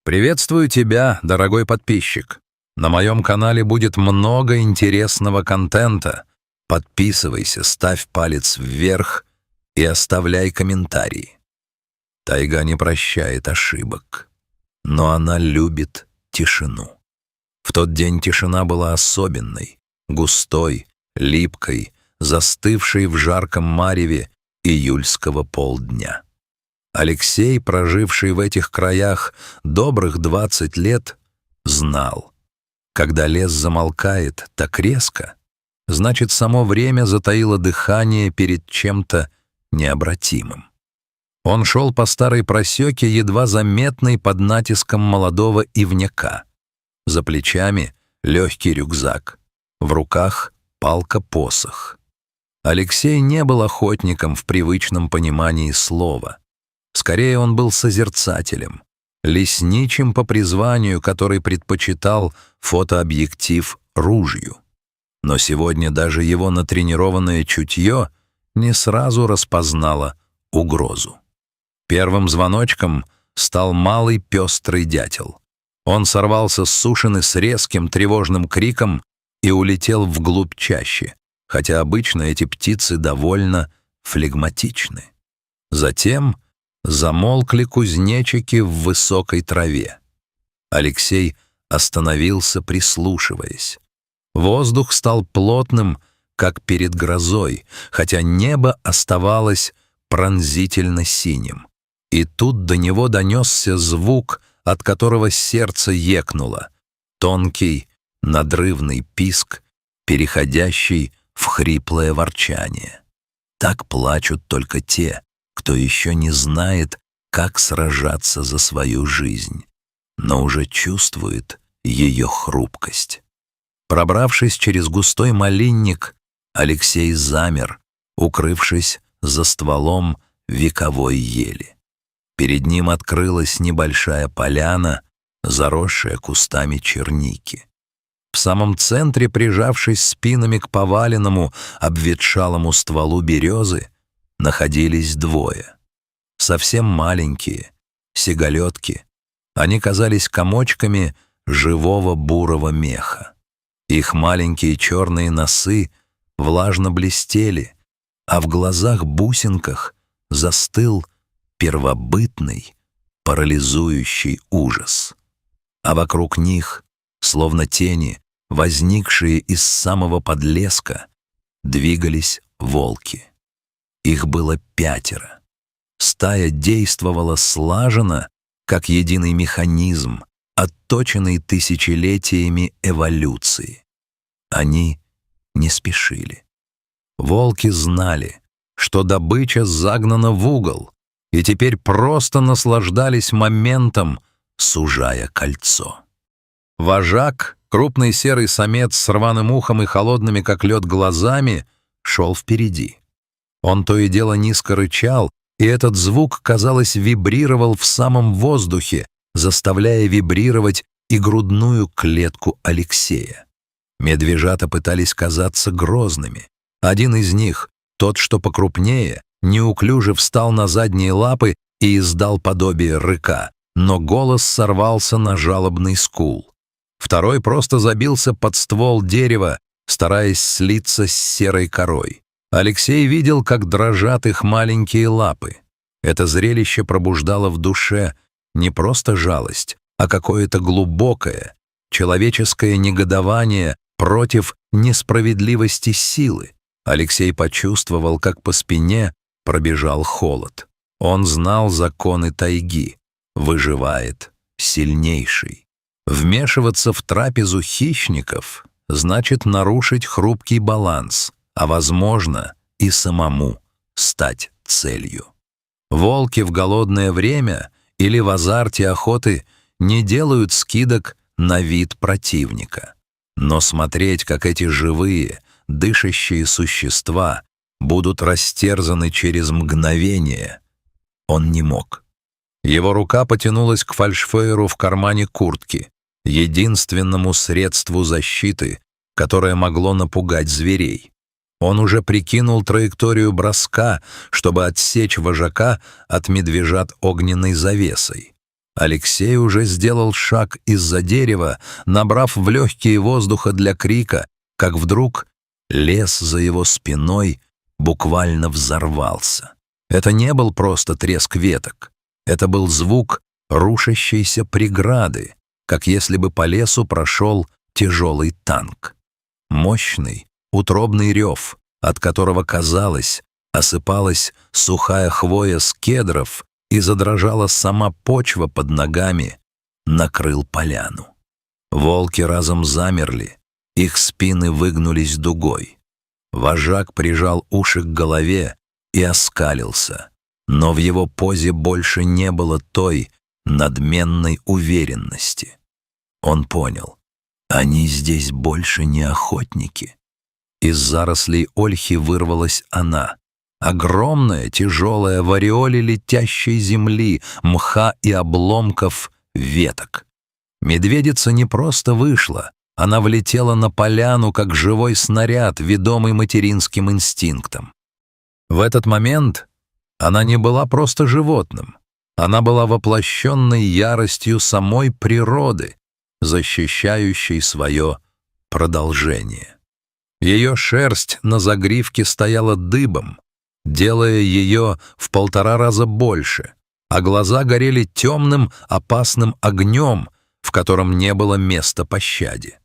Приветствую тебя, дорогой подписчик. На моем канале будет много интересного контента. Подписывайся, ставь палец вверх и оставляй комментарии. Тайга не прощает ошибок, но она любит тишину. В тот день тишина была особенной, густой, липкой, застывшей в жарком мареве июльского полдня. Алексей, проживший в этих краях добрых 20 лет, знал, когда лес замолкает так резко, значит, само время затаило дыхание перед чем-то необратимым. Он шел по старой просеке, едва заметной под натиском молодого ивняка. За плечами легкий рюкзак, в руках палка-посох. Алексей не был охотником в привычном понимании слова. Скорее, он был созерцателем, лесничим по призванию, который предпочитал фотообъектив ружью. Но сегодня даже его натренированное чутье не сразу распознало угрозу. Первым звоночком стал малый пестрый дятел. Он сорвался с сушины с резким тревожным криком и улетел вглубь чащи, хотя обычно эти птицы довольно флегматичны. Затем замолкли кузнечики в высокой траве. Алексей остановился, прислушиваясь. Воздух стал плотным, как перед грозой, хотя небо оставалось пронзительно синим. И тут до него донесся звук, от которого сердце екнуло. Тонкий, надрывный писк, переходящий в хриплое ворчание. Так плачут только те, кто еще не знает, как сражаться за свою жизнь, но уже чувствует ее хрупкость. Пробравшись через густой малинник, Алексей замер, укрывшись за стволом вековой ели. Перед ним открылась небольшая поляна, заросшая кустами черники. В самом центре, прижавшись спинами к поваленному, обветшалому стволу березы, находились двое. Совсем маленькие, сигалетки. Они казались комочками живого бурого меха. Их маленькие черные носы влажно блестели, а в глазах-бусинках застыл первобытный, парализующий ужас. А вокруг них, словно тени, возникшие из самого подлеска, двигались волки. Их было 5. Стая действовала слаженно, как единый механизм, отточенный тысячелетиями эволюции. Они не спешили. Волки знали, что добыча загнана в угол, и теперь просто наслаждались моментом, сужая кольцо. Вожак, крупный серый самец с рваным ухом и холодными, как лед, глазами, шел впереди. Он то и дело низко рычал, и этот звук, казалось, вибрировал в самом воздухе, заставляя вибрировать и грудную клетку Алексея. Медвежата пытались казаться грозными. Один из них, тот, что покрупнее, неуклюже встал на задние лапы и издал подобие рыка, но голос сорвался на жалобный скул. Второй просто забился под ствол дерева, стараясь слиться с серой корой. Алексей видел, как дрожат их маленькие лапы. Это зрелище пробуждало в душе не просто жалость, а какое-то глубокое, человеческое негодование против несправедливости силы. Алексей почувствовал, как по спине пробежал холод. Он знал законы тайги. Выживает сильнейший. Вмешиваться в трапезу хищников значит нарушить хрупкий баланс, а, возможно, и самому стать целью. Волки в голодное время или в азарте охоты не делают скидок на вид противника. Но смотреть, как эти живые, дышащие существа будут растерзаны через мгновение, он не мог. Его рука потянулась к фальшфейеру в кармане куртки, единственному средству защиты, которое могло напугать зверей. Он уже прикинул траекторию броска, чтобы отсечь вожака от медвежат огненной завесой. Алексей уже сделал шаг из-за дерева, набрав в легкие воздуха для крика, как вдруг лес за его спиной буквально взорвался. Это не был просто треск веток. Это был звук рушащейся преграды, как если бы по лесу прошел тяжелый танк. Мощный, утробный рев, от которого, казалось, осыпалась сухая хвоя с кедров и задрожала сама почва под ногами, накрыл поляну. Волки разом замерли, их спины выгнулись дугой. Вожак прижал уши к голове и оскалился, но в его позе больше не было той надменной уверенности. Он понял, они здесь больше не охотники. Из зарослей ольхи вырвалась она, огромная, тяжелая, в ореоле летящей земли, мха и обломков веток. Медведица не просто вышла, она влетела на поляну, как живой снаряд, ведомый материнским инстинктом. В этот момент она не была просто животным, она была воплощенной яростью самой природы, защищающей свое продолжение. Ее шерсть на загривке стояла дыбом, делая ее в 1,5 раза больше, а глаза горели темным, опасным огнем, в котором не было места пощаде.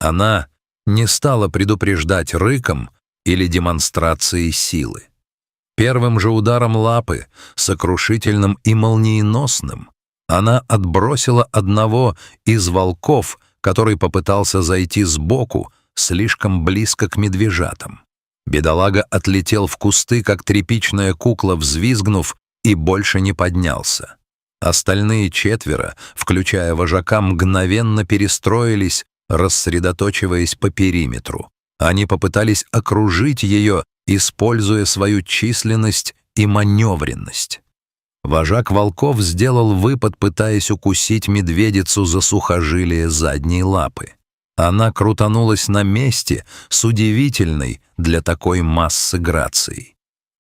Она не стала предупреждать рыком или демонстрацией силы. Первым же ударом лапы, сокрушительным и молниеносным, она отбросила одного из волков, который попытался зайти сбоку, слишком близко к медвежатам. Бедолага отлетел в кусты, как тряпичная кукла, взвизгнув, и больше не поднялся. Остальные 4, включая вожака, мгновенно перестроились, рассредоточиваясь по периметру. Они попытались окружить ее, используя свою численность и маневренность. Вожак волков сделал выпад, пытаясь укусить медведицу за сухожилие задней лапы. Она крутанулась на месте с удивительной для такой массы грацией.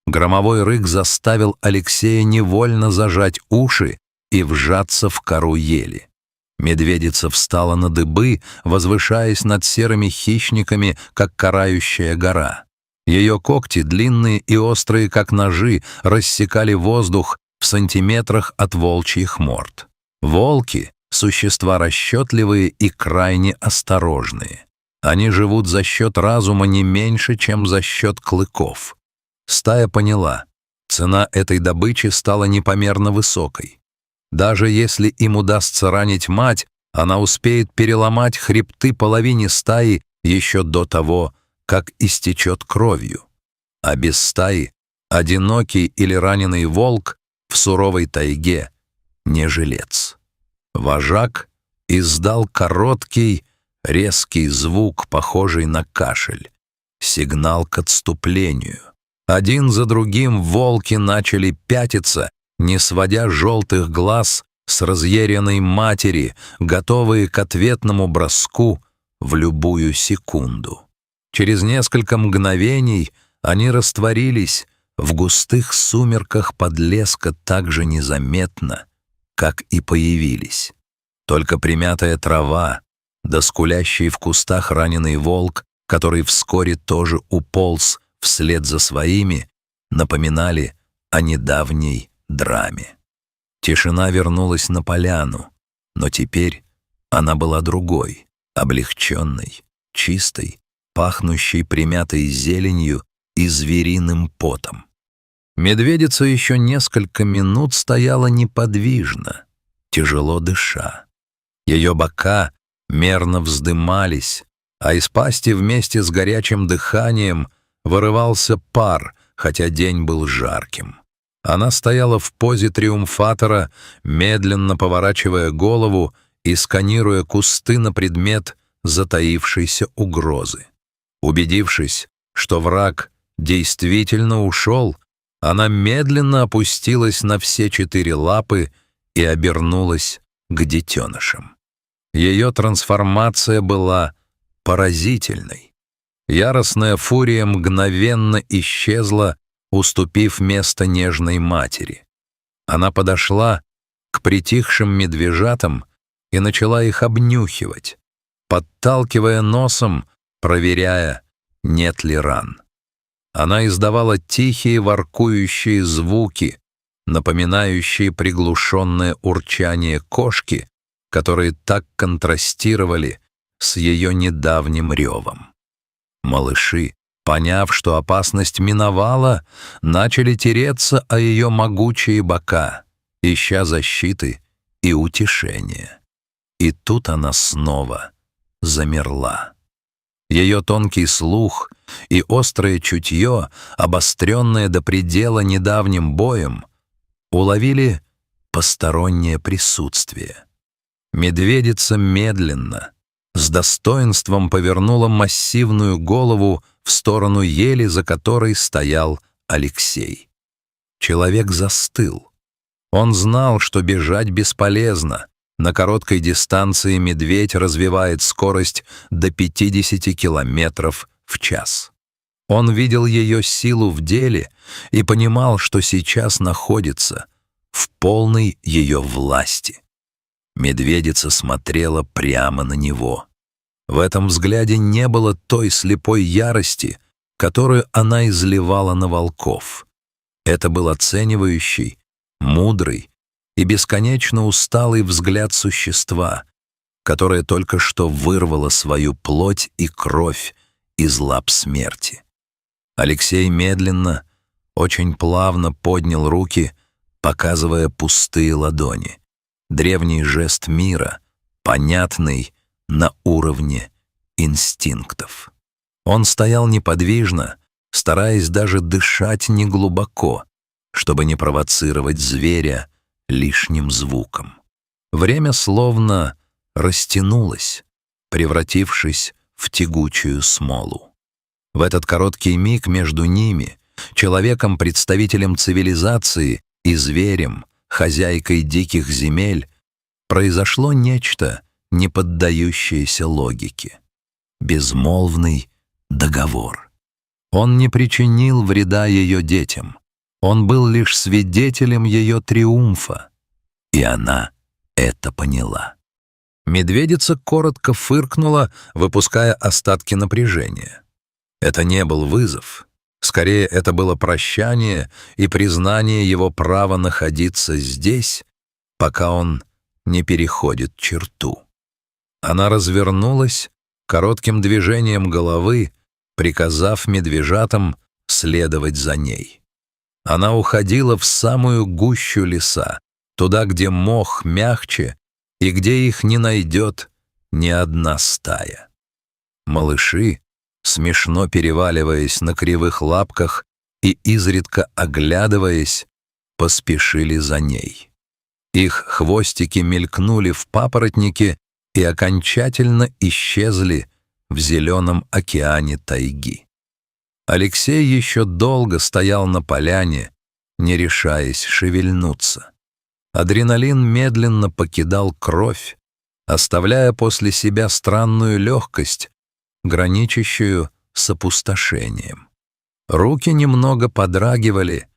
Громовой рык заставил Алексея невольно зажать уши и вжаться в кору ели. Медведица встала на дыбы, возвышаясь над серыми хищниками, как карающая гора. Ее когти, длинные и острые, как ножи, рассекали воздух в сантиметрах от волчьих морд. Волки — существа расчетливые и крайне осторожные. Они живут за счет разума не меньше, чем за счет клыков. Стая поняла, цена этой добычи стала непомерно высокой. Даже если им удастся ранить мать, она успеет переломать хребты половине стаи еще до того, как истечет кровью. А без стаи одинокий или раненый волк в суровой тайге не жилец. Вожак издал короткий, резкий звук, похожий на кашель, сигнал к отступлению. Один за другим волки начали пятиться, не сводя желтых глаз с разъяренной матери, готовые к ответному броску в любую секунду. Через несколько мгновений они растворились в густых сумерках подлеска так же незаметно, как и появились. Только примятая трава, да скулящий в кустах раненый волк, который вскоре тоже уполз вслед за своими, напоминали о недавней драме. Тишина вернулась на поляну, но теперь она была другой, облегченной, чистой, пахнущей примятой зеленью и звериным потом. Медведица еще несколько минут стояла неподвижно, тяжело дыша. Ее бока мерно вздымались, а из пасти вместе с горячим дыханием вырывался пар, хотя день был жарким. Она стояла в позе триумфатора, медленно поворачивая голову и сканируя кусты на предмет затаившейся угрозы. Убедившись, что враг действительно ушел, она медленно опустилась на все 4 лапы и обернулась к детенышам. Ее трансформация была поразительной. Яростная фурия мгновенно исчезла, уступив место нежной матери. Она подошла к притихшим медвежатам и начала их обнюхивать, подталкивая носом, проверяя, нет ли ран. Она издавала тихие воркующие звуки, напоминающие приглушенное урчание кошки, которые так контрастировали с ее недавним ревом. Малыши, поняв, что опасность миновала, начали тереться о ее могучие бока, ища защиты и утешения. И тут она снова замерла. Ее тонкий слух и острое чутье, обостренное до предела недавним боем, уловили постороннее присутствие. Медведица медленно, с достоинством повернула массивную голову в сторону ели, за которой стоял Алексей. Человек застыл. Он знал, что бежать бесполезно. На короткой дистанции медведь развивает скорость до 50 километров в час. Он видел ее силу в деле и понимал, что сейчас находится в полной ее власти. Медведица смотрела прямо на него. В этом взгляде не было той слепой ярости, которую она изливала на волков. Это был оценивающий, мудрый и бесконечно усталый взгляд существа, которое только что вырвало свою плоть и кровь из лап смерти. Алексей медленно, очень плавно поднял руки, показывая пустые ладони. Древний жест мира, понятный на уровне инстинктов. Он стоял неподвижно, стараясь даже дышать неглубоко, чтобы не провоцировать зверя лишним звуком. Время словно растянулось, превратившись в тягучую смолу. В этот короткий миг между ними, человеком-представителем цивилизации и зверем, хозяйкой диких земель, произошло нечто, не поддающееся логике. Безмолвный договор. Он не причинил вреда ее детям. Он был лишь свидетелем ее триумфа. И она это поняла. Медведица коротко фыркнула, выпуская остатки напряжения. Это не был вызов. Скорее, это было прощание и признание его права находиться здесь, пока он не переходит черту. Она развернулась, коротким движением головы, приказав медвежатам следовать за ней. Она уходила в самую гущу леса, туда, где мох мягче и где их не найдет ни одна стая. Малыши, смешно переваливаясь на кривых лапках и изредка оглядываясь, поспешили за ней. Их хвостики мелькнули в папоротнике и окончательно исчезли в зеленом океане тайги. Алексей еще долго стоял на поляне, не решаясь шевельнуться. Адреналин медленно покидал кровь, оставляя после себя странную легкость, граничащую с опустошением. Руки немного подрагивали.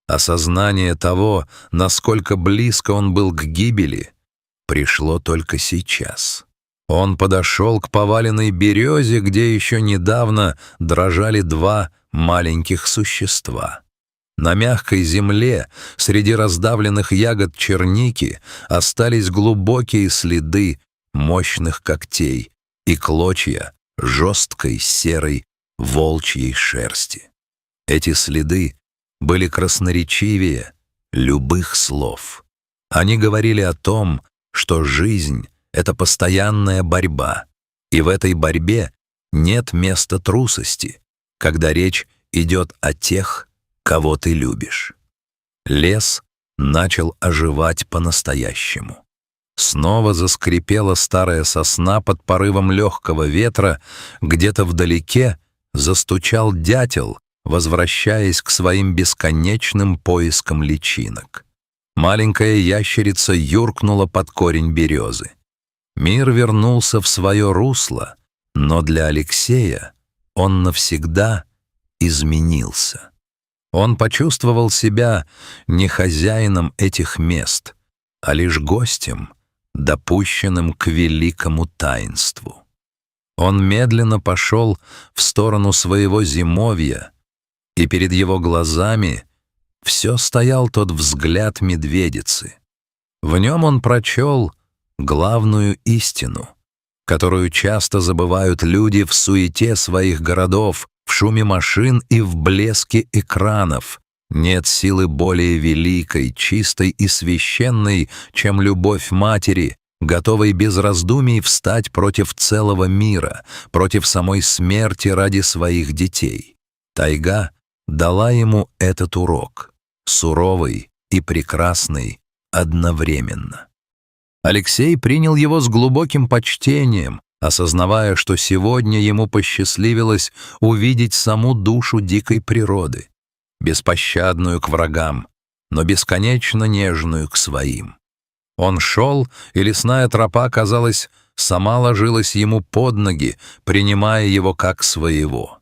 Осознание того, насколько близко он был к гибели, пришло только сейчас. Он подошел к поваленной березе, где еще недавно дрожали два маленьких существа. На мягкой земле, среди раздавленных ягод черники, остались глубокие следы мощных когтей и клочья жесткой серой волчьей шерсти. Эти следы были красноречивее любых слов. Они говорили о том, что жизнь — это постоянная борьба, и в этой борьбе нет места трусости, когда речь идет о тех, кого ты любишь. Лес начал оживать по-настоящему. Снова заскрипела старая сосна под порывом легкого ветра, где-то вдалеке застучал дятел, возвращаясь к своим бесконечным поискам личинок. Маленькая ящерица юркнула под корень березы. Мир вернулся в свое русло, но для Алексея он навсегда изменился. Он почувствовал себя не хозяином этих мест, а лишь гостем, допущенным к великому таинству. Он медленно пошел в сторону своего зимовья, и перед его глазами все стоял тот взгляд медведицы. В нем он прочел главную истину, которую часто забывают люди в суете своих городов, в шуме машин и в блеске экранов. Нет силы более великой, чистой и священной, чем любовь матери, готовой без раздумий встать против целого мира, против самой смерти ради своих детей. Тайга дала ему этот урок, суровый и прекрасный одновременно. Алексей принял его с глубоким почтением, осознавая, что сегодня ему посчастливилось увидеть саму душу дикой природы, беспощадную к врагам, но бесконечно нежную к своим. Он шел, и лесная тропа, казалось, сама ложилась ему под ноги, принимая его как своего.